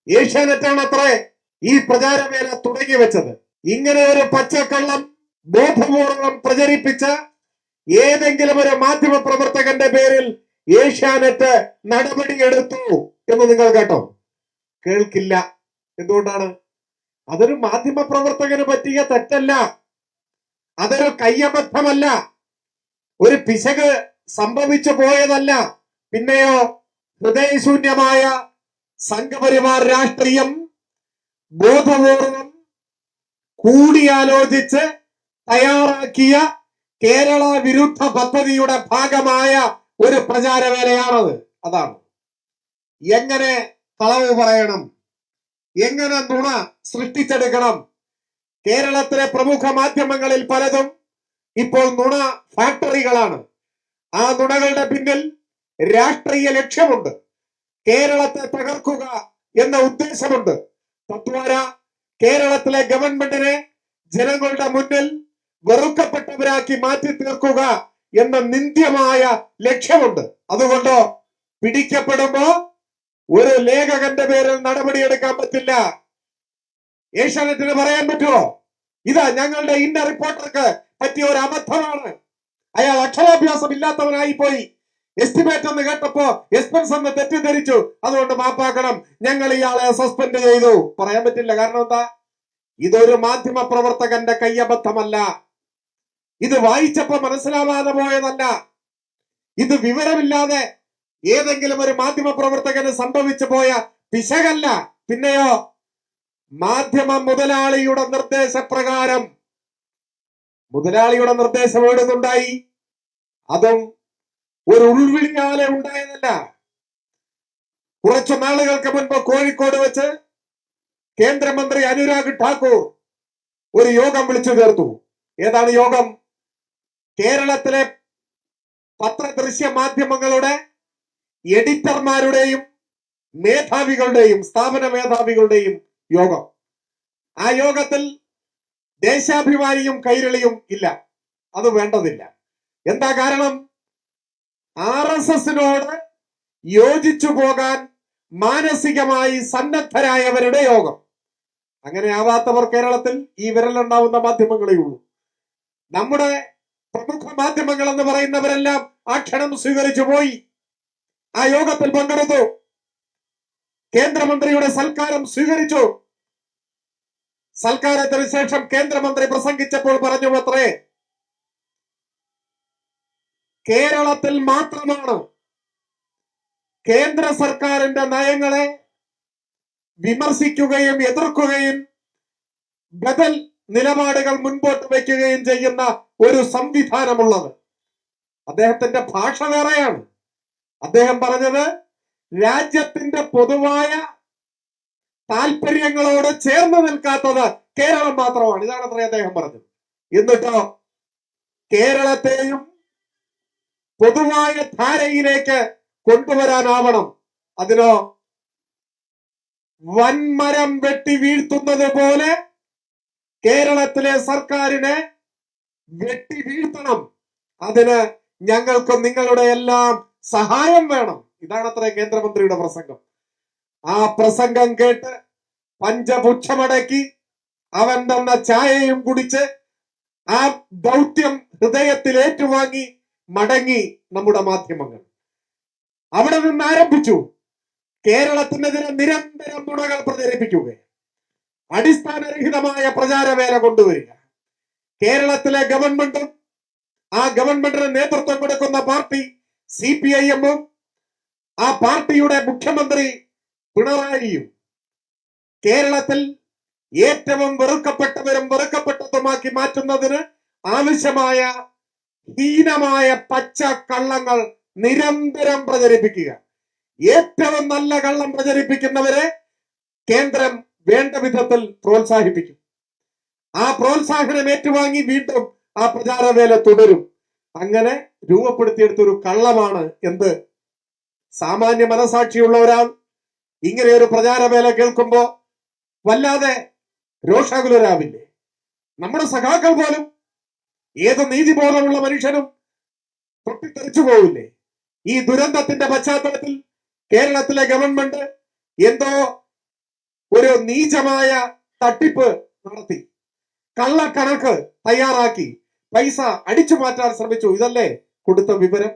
ഏഷ്യാനെറ്റാണ് അത്രേ ഈ പ്രചാരവേല തുടങ്ങി വെച്ചത്. ഇങ്ങനെ ഒരു പച്ചക്കള്ളം ബോധപൂർവം പ്രചരിപ്പിച്ച ഏതെങ്കിലും ഒരു മാധ്യമ പ്രവർത്തകന്റെ പേരിൽ ഏഷ്യാനെറ്റ് നടപടിയെടുത്തു എന്ന് നിങ്ങൾ കേട്ടോ? കേൾക്കില്ല. എന്തുകൊണ്ടാണ്? അതൊരു മാധ്യമ പ്രവർത്തകന് പറ്റിയ തെറ്റല്ല, അതൊരു കയ്യബദ്ധമല്ല, ഒരു പിശക് സംഭവിച്ചു പോയതല്ല. പിന്നെയോ ഹൃദയശൂന്യമായ സംഘപരിവാർ രാഷ്ട്രീയം ബോധപൂർവം കൂടിയാലോചിച്ച് തയ്യാറാക്കിയ കേരള വിരുദ്ധ പദ്ധതിയുടെ ഭാഗമായ ഒരു പ്രചാരവേലയാണത്. അതാണ്. എങ്ങനെ കളവ് പറയണം, എങ്ങനെ നുണ സൃഷ്ടിച്ചെടുക്കണം. കേരളത്തിലെ പ്രമുഖ മാധ്യമങ്ങളിൽ പലതും ഇപ്പോൾ നുണ ഫാക്ടറികളാണ്. ആ നുണകളുടെ പിന്നിൽ രാഷ്ട്രീയ ലക്ഷ്യമുണ്ട്. കേരളത്തെ തകർക്കുക എന്ന ഉദ്ദേശമുണ്ട്. തത്വാര കേരളത്തിലെ ഗവൺമെന്റിനെ ജനങ്ങളുടെ മുന്നിൽ വെറുക്കപ്പെട്ടവരാക്കി മാറ്റി തീർക്കുക എന്ന നിന്ദ്യമായ ലക്ഷ്യമുണ്ട്. അതുകൊണ്ട് പിടിക്കപ്പെടുമ്പോ ഒരു ലേഖകന്റെ പേരിൽ നടപടിയെടുക്കാൻ പറ്റില്ല. ഏഷ്യാനെറ്റിന് പറയാൻ പറ്റുമോ, ഇതാ ഞങ്ങളുടെ ഇന്ന റിപ്പോർട്ടർക്ക് പറ്റിയ ഒരു അബദ്ധമാണ്, അയാൾ അക്ഷരാഭ്യാസം ഇല്ലാത്തവനായി പോയി, എസ്റ്റിമേറ്റ് എന്ന് കേട്ടപ്പോ എക്സ്പെൻസ് എന്ന് തെറ്റിദ്ധരിച്ചു, അതുകൊണ്ട് മാപ്പാക്കണം, ഞങ്ങൾ ഇയാളെ സസ്പെൻഡ് ചെയ്തു. പറയാൻ പറ്റില്ല. കാരണം എന്താ? ഇതൊരു മാധ്യമ പ്രവർത്തകന്റെ കയ്യബദ്ധമല്ല, ഇത് വായിച്ചപ്പോ മനസ്സിലാവാതെ പോയതല്ല, ഇത് വിവരമില്ലാതെ ഏതെങ്കിലും ഒരു മാധ്യമ പ്രവർത്തകന് സംഭവിച്ചു പോയ പിശകല്ല. പിന്നെയോ മാധ്യമ മുതലാളിയുടെ നിർദ്ദേശപ്രകാരം, മുതലാളിയുടെ നിർദ്ദേശം എവിടുന്നുണ്ടായി? അതും ഒരു ഉൾവിളിയാലെ ഉണ്ടായതല്ല. കുറച്ചു നാളുകൾക്ക് മുൻപ് കോഴിക്കോട് വെച്ച് കേന്ദ്രമന്ത്രി അനുരാഗ് ഠാക്കൂർ ഒരു യോഗം വിളിച്ചു ചേർത്തു. ഏതാണ് യോഗം? കേരളത്തിലെ പത്രദൃശ്യ മാധ്യമങ്ങളുടെ എഡിറ്റർമാരുടെയും മേധാവികളുടെയും സ്ഥാപന മേധാവികളുടെയും യോഗം. ആ യോഗത്തിൽ ദേശാഭിമാനിയും കൈരളിയും ഇല്ല. അത് വേണ്ടതില്ല. എന്താ കാരണം? RSSനോട് യോജിച്ചു പോകാൻ മാനസികമായി സന്നദ്ധരായവരുടെ യോഗം. അങ്ങനെ ആവാത്തവർ കേരളത്തിൽ ഈ വിരലുണ്ടാവുന്ന മാധ്യമങ്ങളേ ഉള്ളൂ. നമ്മുടെ പ്രമുഖ മാധ്യമങ്ങൾ എന്ന് പറയുന്നവരെല്ലാം ആ ക്ഷണം സ്വീകരിച്ചു പോയി. ആ യോഗത്തിൽ പങ്കെടുത്തു. കേന്ദ്രമന്ത്രിയുടെ സൽക്കാരം സ്വീകരിച്ചു. സൽക്കാരത്തിന് ശേഷം കേന്ദ്രമന്ത്രി പ്രസംഗിച്ചപ്പോൾ പറഞ്ഞു അത്രേ, കേരളത്തിൽ മാത്രമാണ് കേന്ദ്ര സർക്കാരിന്റെ നയങ്ങളെ വിമർശിക്കുകയും എതിർക്കുകയും ബദൽ നിലപാടുകൾ മുൻപോട്ട് വയ്ക്കുകയും ചെയ്യുന്ന ഒരു സംവിധാനമുള്ളത്. അദ്ദേഹത്തിന്റെ ഭാഷ വേറെയാണ്. അദ്ദേഹം പറഞ്ഞത് രാജ്യത്തിന്റെ പൊതുവായ താല്പര്യങ്ങളോട് ചേർന്ന് നിൽക്കാത്തത് കേരളം മാത്രമാണ്. ഇതാണ് അത്ര അദ്ദേഹം പറഞ്ഞത്. എന്നിട്ടോ കേരളത്തെയും പൊതുവായ ധാരയിലേക്ക് കൊണ്ടുവരാനാവണം. അതിനോ വൻമരം വെട്ടി വീഴ്ത്തുന്നത് പോലെ കേരളത്തിലെ സർക്കാരിനെ വെട്ടി വീഴ്ത്തണം. അതിന് ഞങ്ങൾക്ക് നിങ്ങളുടെ എല്ലാം സഹായം വേണം. ഇതാണ് അത്ര കേന്ദ്രമന്ത്രിയുടെ പ്രസംഗം. ആ പ്രസംഗം കേട്ട് പഞ്ചപുച്ഛമടക്കി അവൻ തന്ന ചായയും കുടിച്ച് ആ ദൗത്യം ഹൃദയത്തിൽ ഏറ്റുവാങ്ങി മടങ്ങി നമ്മുടെ മാധ്യമങ്ങൾ. അവിടെ നിന്ന് ആരംഭിച്ചു കേരളത്തിനെതിരെ നിരന്തരം നുണകൾ പ്രചരിപ്പിക്കുക, അടിസ്ഥാനരഹിതമായ പ്രചാരവേല കൊണ്ടുവരിക. കേരളത്തിലെ ഗവൺമെന്റും ആ ഗവൺമെന്റിന് നേതൃത്വം കൊടുക്കുന്ന പാർട്ടി CPIM-ഉം ആ പാർട്ടിയുടെ മുഖ്യമന്ത്രി പിണറായിയും കേരളത്തിൽ ഏറ്റവും വെറുക്കപ്പെട്ടവരും വെറുക്കപ്പെട്ടതുമാക്കി മാറ്റുന്നതിന് ആവശ്യമായ ഹീനമായ പച്ച കള്ളങ്ങൾ നിരന്തരം പ്രചരിപ്പിക്കുക. ഏറ്റവും നല്ല കള്ളം പ്രചരിപ്പിക്കുന്നവരെ കേന്ദ്രം വേണ്ട വിധത്തിൽ പ്രോത്സാഹിപ്പിക്കും. ആ പ്രോത്സാഹനം ഏറ്റുവാങ്ങി വീണ്ടും ആ പ്രചാരവേല തുടരും. അങ്ങനെ രൂപപ്പെടുത്തിയെടുത്തൊരു കള്ളമാണ് എന്ത്? സാമാന്യ മനസാക്ഷിയുള്ള ഒരാൾ ഇങ്ങനെ ഒരു പ്രചാരവേല കേൾക്കുമ്പോ വല്ലാതെ രോഷാകുലരാവില്ലേ? നമ്മുടെ സഖാക്കൾ പോലും, ഏത് നീതിബോധമുള്ള മനുഷ്യനും പൊട്ടിത്തെറിച്ചു പോവില്ലേ? ഈ ദുരന്തത്തിന്റെ പശ്ചാത്തലത്തിൽ കേരളത്തിലെ ഗവൺമെന്റ് എന്തോ ഒരു നീചമായ തട്ടിപ്പ് നടത്തി, കള്ളക്കണക്ക് തയ്യാറാക്കി പൈസ അടിച്ചു മാറ്റാൻ ശ്രമിച്ചു. ഇതല്ലേ കൊടുത്ത വിവരം?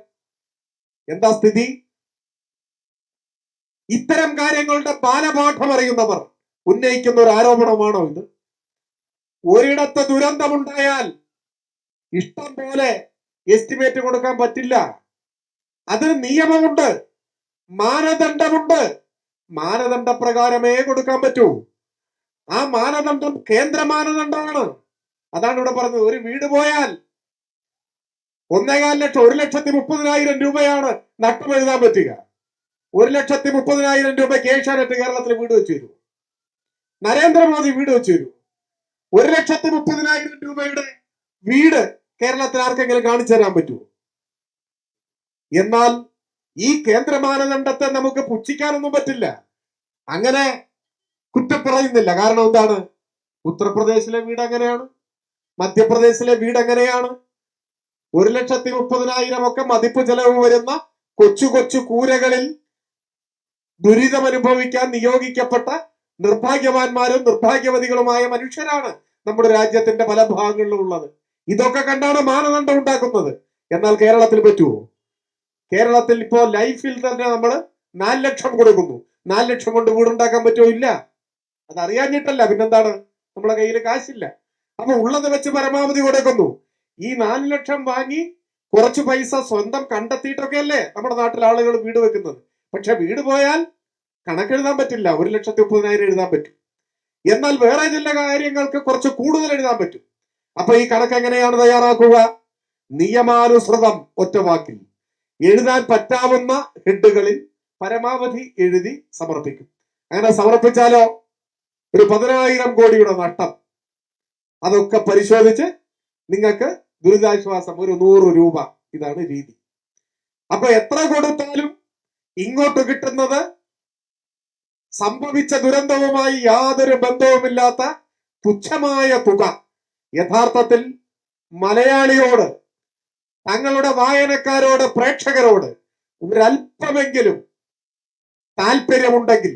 എന്താ സ്ഥിതി? ഇത്തരം കാര്യങ്ങളുടെ ബാലപാഠം അറിയുന്നവർ ഉന്നയിക്കുന്ന ഒരു ആരോപണമാണോ ഇത്? ഒരിടത്ത് ദുരന്തമുണ്ടായാൽ ഇഷ്ടം പോലെ എസ്റ്റിമേറ്റ് കൊടുക്കാൻ പറ്റില്ല. അതിന് നിയമമുണ്ട്, മാനദണ്ഡമുണ്ട്. മാനദണ്ഡപ്രകാരമേ കൊടുക്കാൻ പറ്റൂ. ആ മാനദണ്ഡം കേന്ദ്ര മാനദണ്ഡമാണ്. അതാണ് ഇവിടെ പറഞ്ഞത്. ഒരു വീട് പോയാൽ 1,4 ലക്ഷം, 1,30,000 രൂപയാണ് നഷ്ടം എഴുതാൻ പറ്റുക. 1,30,000 രൂപയ്ക്ക് ഏഷ്യാനെറ്റ് കേരളത്തിൽ വീട് വെച്ചു തരും. നരേന്ദ്രമോദി വീട് വെച്ചു തരും. 1,30,000 രൂപയുടെ വീട് കേരളത്തിൽ ആർക്കെങ്കിലും കാണിച്ചു തരാൻ പറ്റുമോ? എന്നാൽ ഈ കേന്ദ്ര മാനദണ്ഡത്തെ നമുക്ക് പുച്ഛിക്കാനൊന്നും പറ്റില്ല. അങ്ങനെ കുറ്റപ്പറയുന്നില്ല. കാരണം എന്താണ്? ഉത്തർപ്രദേശിലെ വീട് അങ്ങനെയാണ്, മധ്യപ്രദേശിലെ വീട് അങ്ങനെയാണ്. 1,30,000 ഒക്കെ മതിപ്പ് ചെലവ് വരുന്ന കൊച്ചു കൊച്ചു കൂരകളിൽ ദുരിതം അനുഭവിക്കാൻ നിയോഗിക്കപ്പെട്ട നിർഭാഗ്യവാന്മാരും നിർഭാഗ്യവതികളുമായ മനുഷ്യരാണ് നമ്മുടെ രാജ്യത്തിന്റെ പല ഭാഗങ്ങളിലും ഉള്ളത്. ഇതൊക്കെ കണ്ടാണ് മാനദണ്ഡം ഉണ്ടാക്കുന്നത്. എന്നാൽ കേരളത്തിൽ പറ്റുമോ? കേരളത്തിൽ ഇപ്പോ ലൈഫിൽ തന്നെ നമ്മൾ 4 ലക്ഷം കൊടുക്കുന്നു. 4 ലക്ഷം കൊണ്ട് വീടുണ്ടാക്കാൻ പറ്റുമോ? ഇല്ല. അത് അറിയാഞ്ഞിട്ടല്ല, പിന്നെന്താണ്? നമ്മളെ കയ്യിൽ കാശില്ല. അപ്പൊ ഉള്ളത് വെച്ച് പരമാവധി കൊടുക്കുന്നു. ഈ 4 ലക്ഷം വാങ്ങി കുറച്ച് പൈസ സ്വന്തം കണ്ടെത്തിയിട്ടൊക്കെ അല്ലേ നമ്മുടെ നാട്ടിൽ ആളുകൾ വീട് വെക്കുന്നത്. പക്ഷെ വീട് പോയാൽ കണക്കെഴുതാൻ പറ്റില്ല. 1,30,000 എഴുതാൻ പറ്റും. എന്നാൽ വേറെ ചില കാര്യങ്ങൾക്ക് കുറച്ച് കൂടുതൽ എഴുതാൻ പറ്റും. അപ്പൊ ഈ കണക്ക് എങ്ങനെയാണ് തയ്യാറാക്കുക? നിയമാനുസൃതം ഒറ്റ വാക്കിൽ എഴുതാൻ പറ്റാവുന്ന ഹെഡുകളിൽ പരമാവധി എഴുതി സമർപ്പിക്കും. അങ്ങനെ സമർപ്പിച്ചാലോ ഒരു 10,000 കോടിയുടെ നഷ്ടം അതൊക്കെ പരിശോധിച്ച് നിങ്ങൾക്ക് ദുരിതാശ്വാസം ഒരു 100 രൂപ. ഇതാണ് രീതി. അപ്പൊ എത്ര കൊടുത്താലും ഇങ്ങോട്ട് കിട്ടുന്നത് സംഭവിച്ച ദുരന്തവുമായി യാതൊരു ബന്ധവുമില്ലാത്ത തുച്ഛമായ തുക. യഥാർത്ഥത്തിൽ മലയാളിയോട്, തങ്ങളുടെ വായനക്കാരോട്, പ്രേക്ഷകരോട് ഒരല്പമെങ്കിലും താല്പര്യമുണ്ടെങ്കിൽ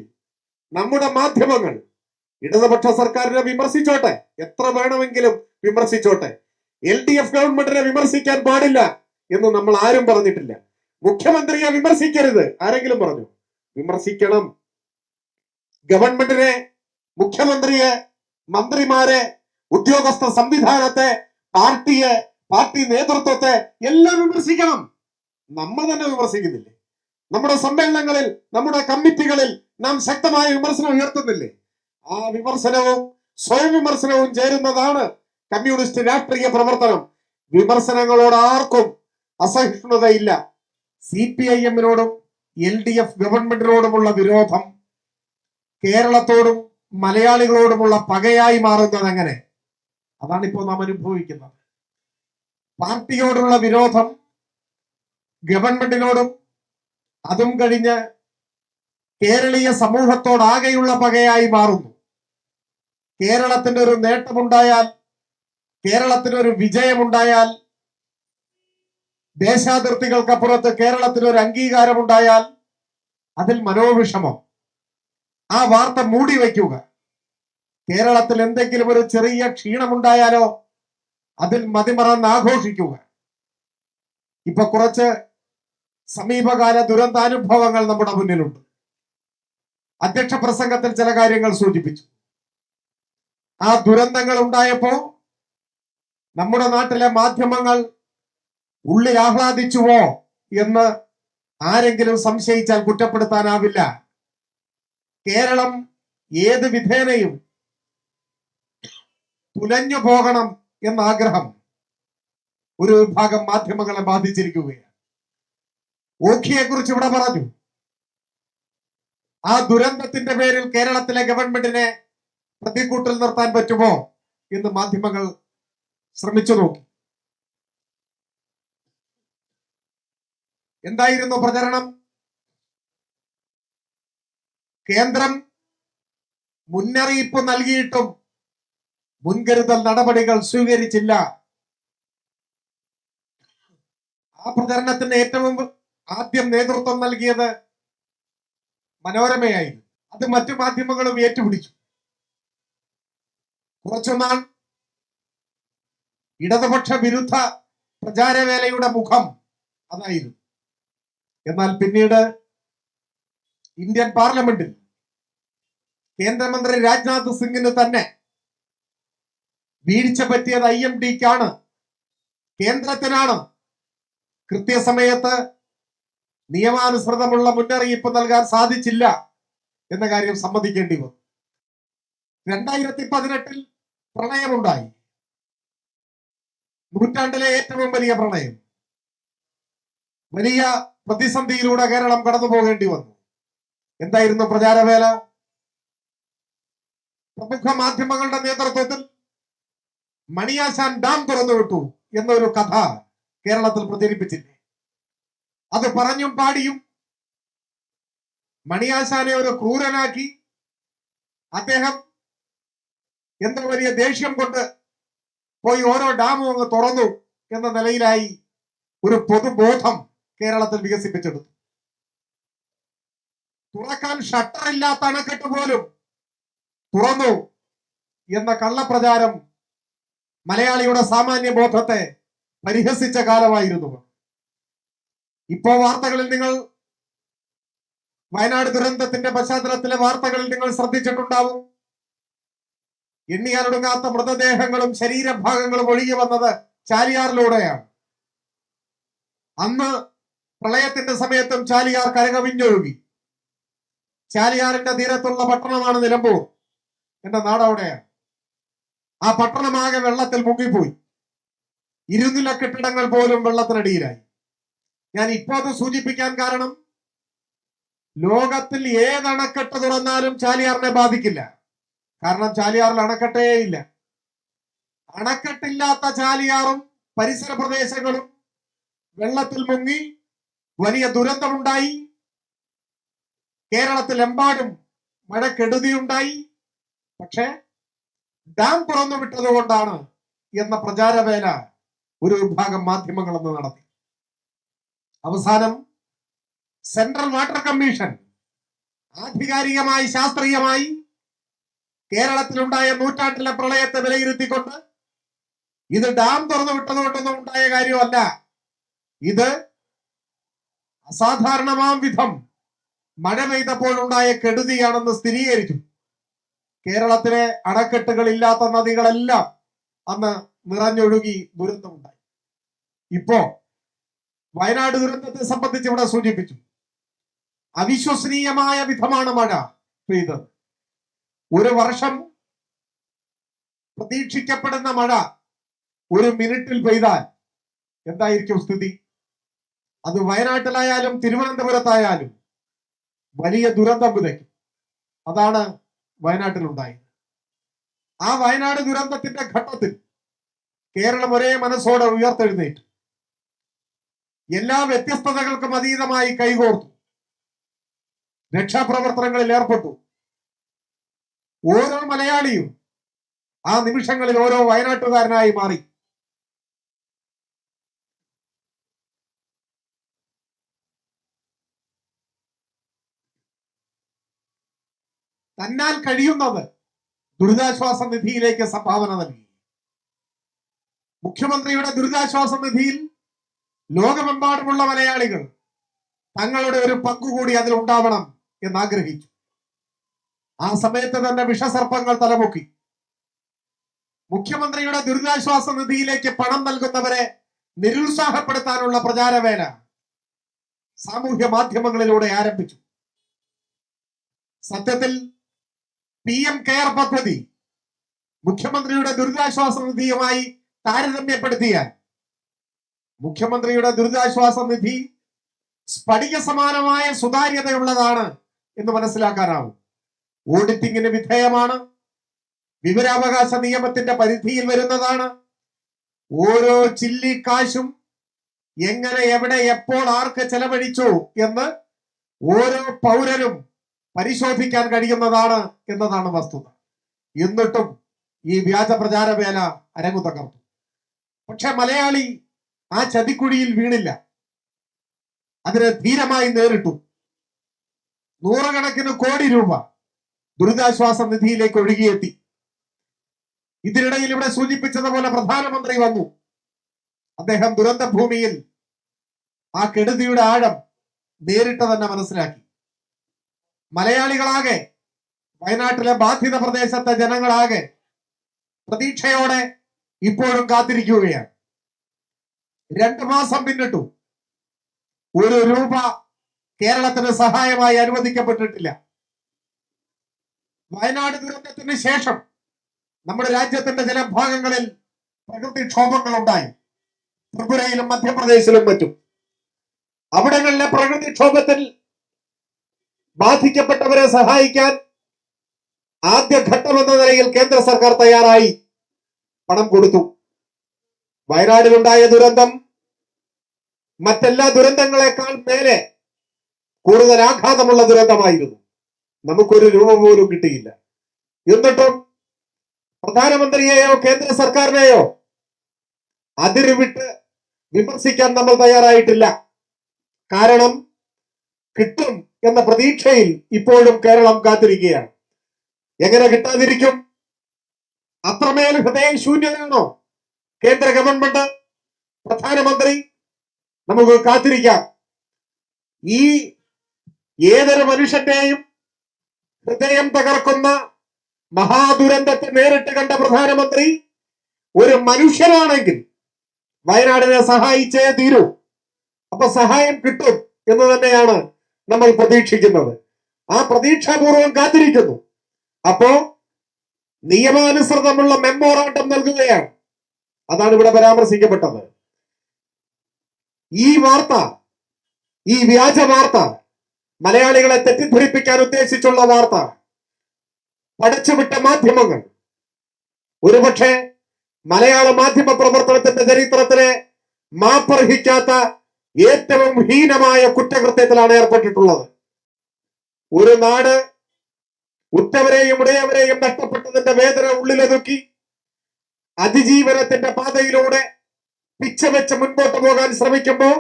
നമ്മുടെ മാധ്യമങ്ങൾ ഇടതുപക്ഷ സർക്കാരിനെ വിമർശിച്ചോട്ടെ, എത്ര വേണമെങ്കിലും വിമർശിച്ചോട്ടെ. LDF ഗവൺമെന്റിനെ വിമർശിക്കാൻ പാടില്ല എന്ന് നമ്മൾ ആരും പറഞ്ഞിട്ടില്ല. മുഖ്യമന്ത്രിയെ വിമർശിക്കരുത് ആരെങ്കിലും പറഞ്ഞു? വിമർശിക്കണം. ഗവൺമെന്റിനെ, മുഖ്യമന്ത്രിയെ, മന്ത്രിമാരെ, ഉദ്യോഗസ്ഥ സംവിധാനത്തെ, പാർട്ടിയെ, പാർട്ടി നേതൃത്വത്തെ എല്ലാം വിമർശിക്കണം. നമ്മൾ തന്നെ വിമർശിക്കുന്നില്ലേ? നമ്മുടെ സമ്മേളനങ്ങളിൽ, നമ്മുടെ കമ്മിറ്റികളിൽ നാം ശക്തമായ വിമർശനം ഉയർത്തുന്നില്ലേ? ആ വിമർശനവും സ്വയം വിമർശനവും ചേരുന്നതാണ് കമ്മ്യൂണിസ്റ്റ് രാഷ്ട്രീയ പ്രവർത്തനം. വിമർശനങ്ങളോട് ആർക്കും അസഹിഷ്ണുതയില്ല. CPIM-നോടും LDF ഗവൺമെന്റിനോടുമുള്ള വിരോധം കേരളത്തോടും മലയാളികളോടുമുള്ള പകയായി മാറുന്നത് എങ്ങനെ? അതാണിപ്പോ നാം അനുഭവിക്കുന്നത്. പാർട്ടിയോടുള്ള വിരോധം ഗവൺമെന്റിനോടും, അതും കഴിഞ്ഞ് കേരളീയ സമൂഹത്തോടാകെയുള്ള പകയായി മാറുന്നു. കേരളത്തിന്റെ ഒരു നേട്ടമുണ്ടായാൽ, കേരളത്തിന് ഒരു വിജയമുണ്ടായാൽ, ദേശാതിർത്തികൾക്കപ്പുറത്ത് കേരളത്തിന് ഒരു അംഗീകാരമുണ്ടായാൽ അതിൽ മനോവിഷമം, ആ വാർത്ത മൂടി വയ്ക്കുക. കേരളത്തിൽ എന്തെങ്കിലും ഒരു ചെറിയ ക്ഷീണമുണ്ടായാലോ അതിൽ മതിമറന്ന് ആഘോഷിക്കുക. ഇപ്പൊ കുറച്ച് സമീപകാല ദുരന്താനുഭവങ്ങൾ നമ്മുടെ മുന്നിലുണ്ട്. അധ്യക്ഷ പ്രസംഗത്തിൽ ചില കാര്യങ്ങൾ സൂചിപ്പിച്ചു. ആ ദുരന്തങ്ങൾ ഉണ്ടായപ്പോ നമ്മുടെ നാട്ടിലെ മാധ്യമങ്ങൾ ഉള്ളിൽ ആഹ്ലാദിച്ചുവോ എന്ന് ആരെങ്കിലും സംശയിച്ചാൽ കുറ്റപ്പെടുത്താനാവില്ല. കേരളം ഏത് വിധേനയും തുലഞ്ഞു പോകണം എന്ന ആഗ്രഹം ഒരു വിഭാഗം മാധ്യമങ്ങളെ ബാധിച്ചിരിക്കുകയാണ്. ഓഖിയെ കുറിച്ച് ഇവിടെ പറഞ്ഞു. ആ ദുരന്തത്തിന്റെ പേരിൽ കേരളത്തിലെ ഗവൺമെന്റിനെ പ്രതിക്കൂട്ടിൽ നിർത്താൻ പറ്റുമോ എന്ന് മാധ്യമങ്ങൾ ശ്രമിച്ചു നോക്കി. എന്തായിരുന്നു പ്രചരണം? കേന്ദ്രം മുന്നറിയിപ്പ് നൽകിയിട്ടും മുൻകരുതൽ നടപടികൾ സ്വീകരിച്ചില്ല. ആ പ്രചരണത്തിന് ഏറ്റവും ആദ്യം നേതൃത്വം നൽകിയത് മനോരമയായിരുന്നു. അത് മറ്റു മാധ്യമങ്ങളും ഏറ്റുപിടിച്ചു. കുറച്ചുനാൾ ഇടതുപക്ഷ വിരുദ്ധ പ്രചാരവേലയുടെ മുഖം അതായിരുന്നു. എന്നാൽ പിന്നീട് ഇന്ത്യൻ പാർലമെന്റിൽ കേന്ദ്രമന്ത്രി രാജ്നാഥ് സിംഗിന് തന്നെ വീഴ്ച പറ്റിയത് IMDക്കാണ്, കേന്ദ്രത്തിനാണ്, കൃത്യസമയത്ത് നിയമാനുസൃതമുള്ള മുന്നറിയിപ്പ് നൽകാൻ സാധിച്ചില്ല എന്ന കാര്യം സമ്മതിക്കേണ്ടി വന്നു. 2018 പ്രളയമുണ്ടായി, നൂറ്റാണ്ടിലെ ഏറ്റവും വലിയ പ്രളയം. വലിയ പ്രതിസന്ധിയിലൂടെ കേരളം കടന്നു പോകേണ്ടി വന്നു. എന്തായിരുന്നു പ്രചാരവേല? പ്രമുഖ മാധ്യമങ്ങളുടെ നേതൃത്വത്തിൽ മണിയാശാൻ ഡാം തുറന്നുവിട്ടു എന്നൊരു കഥ കേരളത്തിൽ പ്രചരിപ്പിച്ചില്ലേ? അത് പറഞ്ഞും പാടിയും മണിയാശാനെ ഒരു ക്രൂരനാക്കി, അദ്ദേഹം എന്തോ വലിയ ദേഷ്യം കൊണ്ട് പോയി ഓരോ ഡാമും അങ്ങ് തുറന്നു എന്ന നിലയിലായി ഒരു പൊതുബോധം കേരളത്തിൽ വികസിപ്പിച്ചെടുത്തു. തുറക്കാൻ ഷട്ടറില്ലാത്ത അണക്കെട്ട് പോലും തുറന്നു എന്ന കള്ളപ്രചാരം മലയാളിയുടെ സാമാന്യ ബോധത്തെ പരിഹസിച്ച കാലമായിരുന്നു. ഇപ്പോ വാർത്തകളിൽ നിങ്ങൾ വയനാട് ദുരന്തത്തിന്റെ പശ്ചാത്തലത്തിലെ വാർത്തകളിൽ നിങ്ങൾ ശ്രദ്ധിച്ചിട്ടുണ്ടാവും. എണ്ണിയാലൊടുങ്ങാത്ത മൃതദേഹങ്ങളും ശരീരഭാഗങ്ങളും ഒഴുകി വന്നത് ചാലിയാറിലൂടെയാണ്. അന്ന് പ്രളയത്തിന്റെ സമയത്തും ചാലിയാർ കരകവിഞ്ഞൊഴുകി. ചാലിയാറിന്റെ തീരത്തുള്ള പട്ടണമാണ് നിലമ്പൂർ. എന്റെ നാടവിടെയാണ്. ആ പട്ടണമാകെ വെള്ളത്തിൽ മുങ്ങിപ്പോയി. 200 കെട്ടിടങ്ങൾ പോലും വെള്ളത്തിനടിയിലായി. ഞാൻ ഇപ്പോൾ അത് സൂചിപ്പിക്കാൻ കാരണം, ലോകത്തിൽ ഏത് അണക്കെട്ട് തുറന്നാലും ചാലിയാറിനെ ബാധിക്കില്ല. കാരണം ചാലിയാറിൽ അണക്കെട്ടേ ഇല്ല. അണക്കെട്ടില്ലാത്ത ചാലിയാറും പരിസര പ്രദേശങ്ങളും വെള്ളത്തിൽ മുങ്ങി വലിയ ദുരന്തമുണ്ടായി. കേരളത്തിലെമ്പാടും മഴക്കെടുതിയുണ്ടായി. പക്ഷെ ഡാം തുറന്നു വിട്ടത് കൊണ്ടാണ് എന്ന പ്രചാരവേല ഒരു വിഭാഗം മാധ്യമങ്ങൾ അന്ന് നടത്തി. അവസാനം സെൻട്രൽ വാട്ടർ കമ്മീഷൻ ആധികാരികമായി ശാസ്ത്രീയമായി കേരളത്തിലുണ്ടായ നൂറ്റാണ്ടിലെ പ്രളയത്തെ വിലയിരുത്തിക്കൊണ്ട് ഇത് ഡാം തുറന്നു വിട്ടതുകൊണ്ടൊന്നും ഉണ്ടായ കാര്യമല്ല, ഇത് അസാധാരണമാം വിധം മഴ പെയ്തപ്പോൾ ഉണ്ടായ കെടുതിയാണെന്ന് സ്ഥിരീകരിച്ചു. കേരളത്തിലെ അണക്കെട്ടുകൾ ഇല്ലാത്ത നദികളെല്ലാം അന്ന് നിറഞ്ഞൊഴുകി ദുരന്തമുണ്ടായി. ഇപ്പോ വയനാട് ദുരന്തത്തെ സംബന്ധിച്ച് ഇവിടെ സൂചിപ്പിച്ചു. അവിശ്വസനീയമായ വിധമാണ് മഴ പെയ്തത്. ഒരു വർഷം പ്രതീക്ഷിക്കപ്പെടുന്ന മഴ ഒരു മിനിറ്റിൽ പെയ്താൽ എന്തായിരിക്കും സ്ഥിതി? അത് വയനാട്ടിലായാലും തിരുവനന്തപുരത്തായാലും വലിയ ദുരന്തം വിതയ്ക്കും. അതാണ് വയനാട്ടിലുണ്ടായത്. ആ വയനാട് ദുരന്തത്തിന്റെ ഘട്ടത്തിൽ കേരളം ഒരേ മനസ്സോടെ ഉയർത്തെഴുന്നേറ്റു. എല്ലാ വ്യത്യസ്തതകൾക്കും അതീതമായി കൈകോർത്തു, രക്ഷാപ്രവർത്തനങ്ങളിൽ ഏർപ്പെട്ടു. ഓരോ മലയാളിയും ആ നിമിഷങ്ങളിൽ ഓരോ വയനാട്ടുകാരനായി മാറി. തന്നാൽ കഴിയുന്നത് ദുരിതാശ്വാസ നിധിയിലേക്ക് സംഭാവന നൽകി. മുഖ്യമന്ത്രിയുടെ ദുരിതാശ്വാസ നിധിയിൽ ലോകമെമ്പാടുമുള്ള മലയാളികൾ തങ്ങളുടെ ഒരു പങ്കുകൂടി അതിലുണ്ടാവണം എന്നാഗ്രഹിച്ചു. ആ സമയത്ത് തന്നെ വിഷസർപ്പങ്ങൾ തലമുക്കി. മുഖ്യമന്ത്രിയുടെ ദുരിതാശ്വാസ നിധിയിലേക്ക് പണം നൽകുന്നവരെ നിരുത്സാഹപ്പെടുത്താനുള്ള പ്രചാരവേല സാമൂഹ്യ മാധ്യമങ്ങളിലൂടെ ആരംഭിച്ചു. സത്യത്തിൽ PM കെയർ പദ്ധതി മുഖ്യമന്ത്രിയുടെ ദുരിതാശ്വാസ നിധിയുമായി താരതമ്യപ്പെടുത്തിയാൽ മുഖ്യമന്ത്രിയുടെ ദുരിതാശ്വാസ നിധി സ്ഫടിക സമാനമായ സുതാര്യതയുള്ളതാണ് എന്ന് മനസ്സിലാക്കാനാവും. ഓഡിറ്റിംഗിന് വിധേയമാണ്, വിവരാവകാശ നിയമത്തിന്റെ പരിധിയിൽ വരുന്നതാണ്. ഓരോ ചില്ലി കാശും എങ്ങനെ, എവിടെ, എപ്പോൾ, ആർക്ക് ചെലവഴിച്ചു എന്ന് ഓരോ പൗരനും പരിശോധിക്കാൻ കഴിയുന്നതാണ് എന്നതാണ് വസ്തുത. എന്നിട്ടും ഈ വ്യാജ പ്രചാരവേല അരങ്ങു തകർത്തു. പക്ഷെ മലയാളി ആ ചതിക്കുഴിയിൽ വീണില്ല, അതിനെ ധീരമായി നേരിട്ടു. 100 കണക്കിന് കോടി രൂപ ദുരിതാശ്വാസ നിധിയിലേക്ക് ഒഴുകിയെത്തി. ഇതിനിടയിൽ ഇവിടെ സൂചിപ്പിച്ചതുപോലെ പ്രധാനമന്ത്രി വന്നു. അദ്ദേഹം ദുരന്ത ഭൂമിയിൽ ആ കെടുതിയുടെ ആഴം നേരിട്ട് തന്നെ മനസ്സിലാക്കി. മലയാളികളാകെ, വയനാട്ടിലെ ബാധിത പ്രദേശത്തെ ജനങ്ങളാകെ പ്രതീക്ഷയോടെ ഇപ്പോഴും കാത്തിരിക്കുകയാണ്. 2 മാസം പിന്നിട്ടു. 1 രൂപ കേരളത്തിന് സഹായമായി അനുവദിക്കപ്പെട്ടിട്ടില്ല. വയനാട് ദുരന്തത്തിന് ശേഷം നമ്മുടെ രാജ്യത്തിന്റെ ചില ഭാഗങ്ങളിൽ പ്രകൃതിക്ഷോഭങ്ങൾ ഉണ്ടായി. ത്രിപുരയിലും മധ്യപ്രദേശിലും മറ്റും. അവിടങ്ങളിലെ പ്രകൃതിക്ഷോഭത്തിൽ ബാധിക്കപ്പെട്ടവരെ സഹായിക്കാൻ ആദ്യഘട്ടം എന്ന നിലയിൽ കേന്ദ്ര സർക്കാർ തയ്യാറായി, പണം കൊടുത്തു. വയനാടിലുണ്ടായ ദുരന്തം മറ്റെല്ലാ ദുരന്തങ്ങളെക്കാൾ മേലെ കൂടുതൽ ആഘാതമുള്ള ദുരന്തമായിരുന്നു. നമുക്കൊരു രൂപ പോലും കിട്ടിയില്ല. എന്നിട്ടും പ്രധാനമന്ത്രിയെയോ കേന്ദ്ര സർക്കാരിനെയോ അതിരുവിട്ട് വിമർശിക്കാൻ നമ്മൾ തയ്യാറായിട്ടില്ല. കാരണം കിട്ടും എന്ന പ്രതീക്ഷയിൽ ഇപ്പോഴും കേരളം കാത്തിരിക്കുകയാണ്. എങ്ങനെ കിട്ടാതിരിക്കും? അത്രമേൽ ഹൃദയശൂന്യനാണോ കേന്ദ്ര ഗവൺമെന്റ്, പ്രധാനമന്ത്രി? നമുക്ക് കാത്തിരിക്കാം. ഈ ഏതൊരു മനുഷ്യന്റെയും ഹൃദയം തകർക്കുന്ന മഹാദുരന്തത്തെ നേരിട്ട് കണ്ട പ്രധാനമന്ത്രി ഒരു മനുഷ്യനാണെങ്കിൽ വയനാടിനെ സഹായിച്ചേ തീരൂ. അപ്പൊ സഹായം കിട്ടും എന്ന് തന്നെയാണ് നമ്മൾ പ്രതീക്ഷിക്കുന്നത്. ആ പ്രതീക്ഷാപൂർവം കാത്തിരിക്കുന്നു. അപ്പോ നിയമാനുസൃതമുള്ള മെമ്മോറാണ്ടം നൽകുകയാണ്. അതാണ് ഇവിടെ പരാമർശിക്കപ്പെട്ടത്. ഈ വാർത്ത, ഈ വ്യാജ വാർത്ത, മലയാളികളെ തെറ്റിദ്ധരിപ്പിക്കാൻ ഉദ്ദേശിച്ചുള്ള വാർത്ത പടച്ചുവിട്ട മാധ്യമങ്ങൾ ഒരുപക്ഷെ മലയാള മാധ്യമ പ്രവർത്തനത്തിന്റെ ചരിത്രത്തിലെ മാപ്പർഹിക്കാത്ത ഏറ്റവും ഹീനമായ കുറ്റകൃത്യത്തിലാണ് ഏർപ്പെട്ടിട്ടുള്ളത്. ഒരു നാട് ഉറ്റവരെയും ഉടയവരെയും നഷ്ടപ്പെട്ടതിന്റെ വേദന ഉള്ളിലൊതുക്കി അതിജീവനത്തിന്റെ പാതയിലൂടെ പിച്ചവെച്ച് മുൻപോട്ട് പോകാൻ ശ്രമിക്കുമ്പോ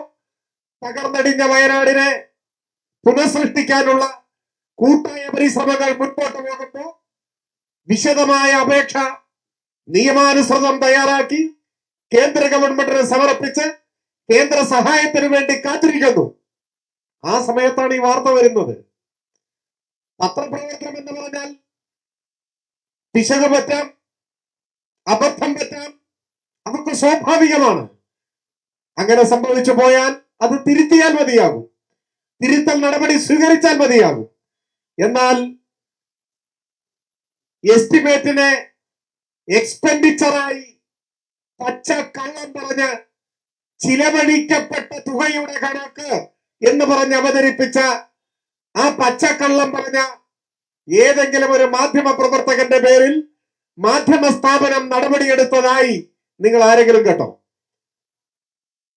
തകർന്നടിഞ്ഞ വയനാടിനെ പുനഃസൃഷ്ടിക്കാനുള്ള കൂട്ടായ പരിശ്രമങ്ങൾ മുൻപോട്ട് പോകുമ്പോ വിശദമായ അപേക്ഷ നിയമാനുസൃതം തയ്യാറാക്കി കേന്ദ്ര ഗവൺമെന്റിന് സമർപ്പിച്ച് കേന്ദ്ര സഹായത്തിന് വേണ്ടി കാത്തിരിക്കുന്നു. ആ സമയത്താണ് ഈ വാർത്ത വരുന്നത്. പത്രപ്രവർത്തനം എന്ന് പറഞ്ഞാൽ പിശക് പറ്റാം, അബദ്ധം പറ്റാം, അതൊക്കെ സ്വാഭാവികമാണ്. അങ്ങനെ സംഭവിച്ചു പോയാൽ അത് തിരുത്തിയാൽ മതിയാകും, തിരുത്തൽ നടപടി സ്വീകരിച്ചാൽ മതിയാകും. എന്നാൽ എസ്റ്റിമേറ്റിനെ എക്സ്പെൻഡിച്ചറായി പച്ച കള്ളം പറഞ്ഞ് ചിലവഴിക്കപ്പെട്ട തുകയുടെ കണക്ക് എന്ന് പറഞ്ഞ് അവതരിപ്പിച്ച ആ പച്ചക്കള്ളം പറഞ്ഞ ഏതെങ്കിലും ഒരു മാധ്യമ പ്രവർത്തകന്റെ പേരിൽ മാധ്യമ സ്ഥാപനം നടപടിയെടുത്തതായി നിങ്ങൾ ആരെങ്കിലും കേട്ടോ?